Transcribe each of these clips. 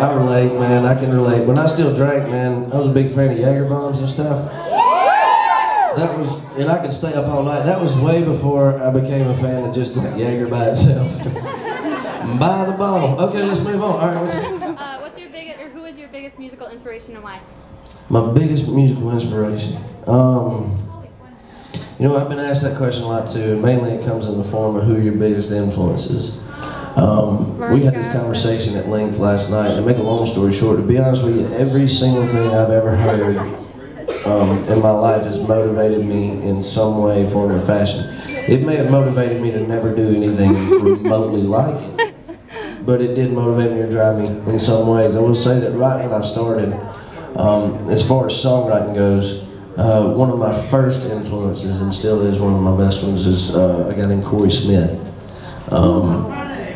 I relate, man. I can relate. When I still drank, man, I was a big fan of Jaeger bombs and stuff. That was, and I could stay up all night. That was way before I became a fan of just like Jaeger by itself. By the bottle. Okay, let's move on. All right, what's your biggest, or who is your biggest musical inspiration and why? My biggest musical inspiration. You know, I've been asked that question a lot too. Mainly it comes in the form of who your biggest influences. We had this conversation at length last night. To make a long story short, to be honest with you, every single thing I've ever heard in my life has motivated me in some way, form, or fashion. It may have motivated me to never do anything remotely like it, but it did motivate me or drive me in some ways. I will say that right when I started, as far as songwriting goes, one of my first influences, and still is one of my best ones, is a guy named Corey Smith.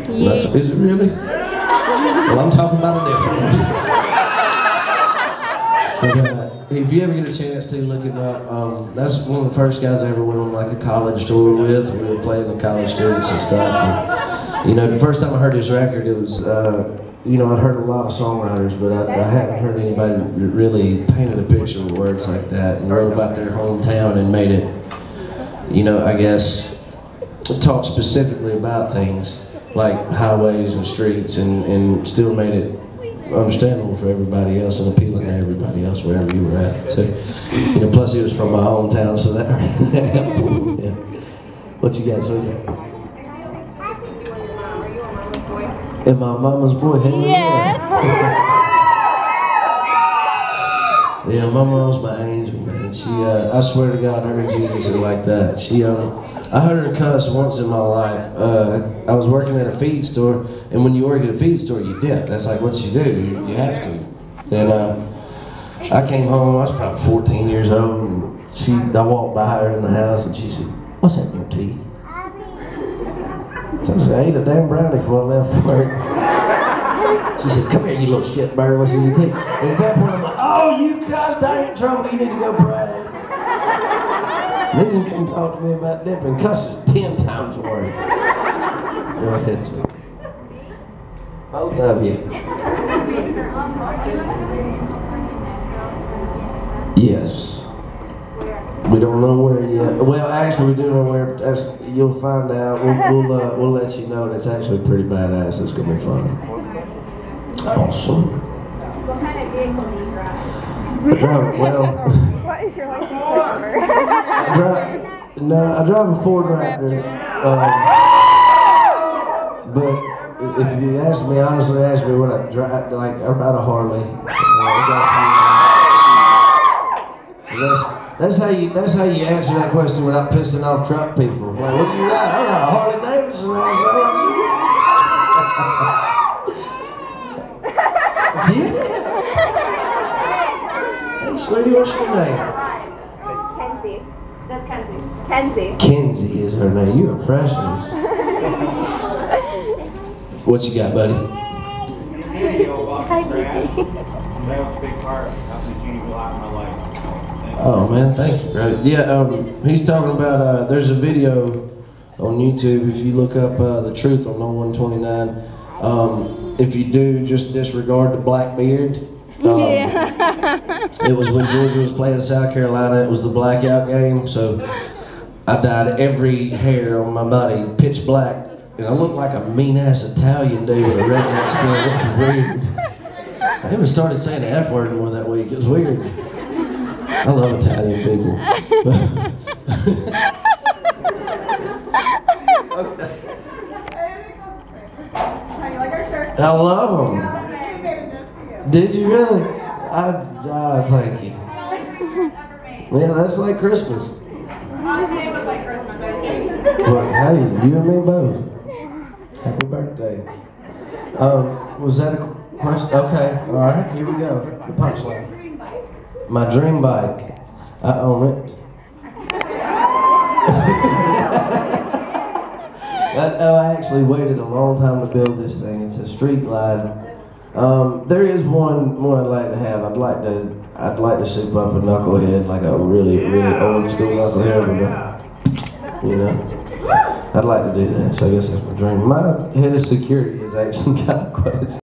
Is it really? Well, I'm talking about a different one. If you ever get a chance to look him up, that's one of the first guys I ever went on like a college tour with. We were playing the college students and stuff. And, you know, the first time I heard his record, it was, you know, I'd heard a lot of songwriters, but I hadn't heard anybody that really painted a picture with words like that and wrote about their hometown and made it, you know, I guess, talk specifically about things like highways and streets and still made it understandable for everybody else and appealing to everybody else wherever you were at. So, you know, plus he was from my hometown, so that helped. Yeah. What you got, sweetie? Am I mama's boy? Hell yes. Yeah, my mom's my angel, man. She, I swear to God, her and Jesus are like that. She, I heard her cuss once in my life. I was working at a feed store, and when you work at a feed store, you dip. That's like what you do. You have to. And I came home. I was probably 14 years old, and I walked by her in the house, and she said, "What's that in your teeth?" So I said, "I ate a damn brownie before I left for work." She said, "Come here, you little shit bird. What's in your teeth?" And at that point, I'm like, "Oh, you cussed. I ain't in trouble. You need to go pray." Then you can talk to me about dipping. Cuss is 10 times worse. Go ahead, sir. Both of you. Yes. We don't know where yet. Well, actually, we do know where. You'll find out. We'll let you know. It's actually pretty badass. It's gonna be fun. Awesome. What kind of vehicle do you drive? What is your license number? I drive a Ford Raptor. But if you ask me, honestly, ask me what I drive, like I ride a Harley. That's how you answer that question without pissing off truck people. Like, what do you ride? I ride a Harley Davidson. Yeah. Hey, sweetie, what's your name? Kenzie. That's Kenzie. Kenzie. Kenzie is her name. You are precious. What you got, buddy? Hi, Vicky. That was a big part. How they changed a lot in my life. Oh man, thank you, bro. Yeah, he's talking about, there's a video on YouTube, if you look up The Truth on No 129, if you do, just disregard the black beard. It was when Georgia was playing South Carolina, it was the blackout game, so I dyed every hair on my body pitch black, and I looked like a mean-ass Italian dude with a redneck skin. It was weird. I even started saying the F word more that week. It was weird. I love Italian people. Okay. I love them. Did you really? Thank you. Man, that's like Christmas. Well, hey, you and me both. Happy birthday. Was that a question? Okay, all right, here we go. The punchline. My dream bike. I own it. I actually waited a long time to build this thing. It's a Street Glide. There is one more I'd like to have. I'd like to soup up a knucklehead, like a really old school knucklehead. You know, I'd like to do that. So I guess that's my dream. My head of security is actually kind of quite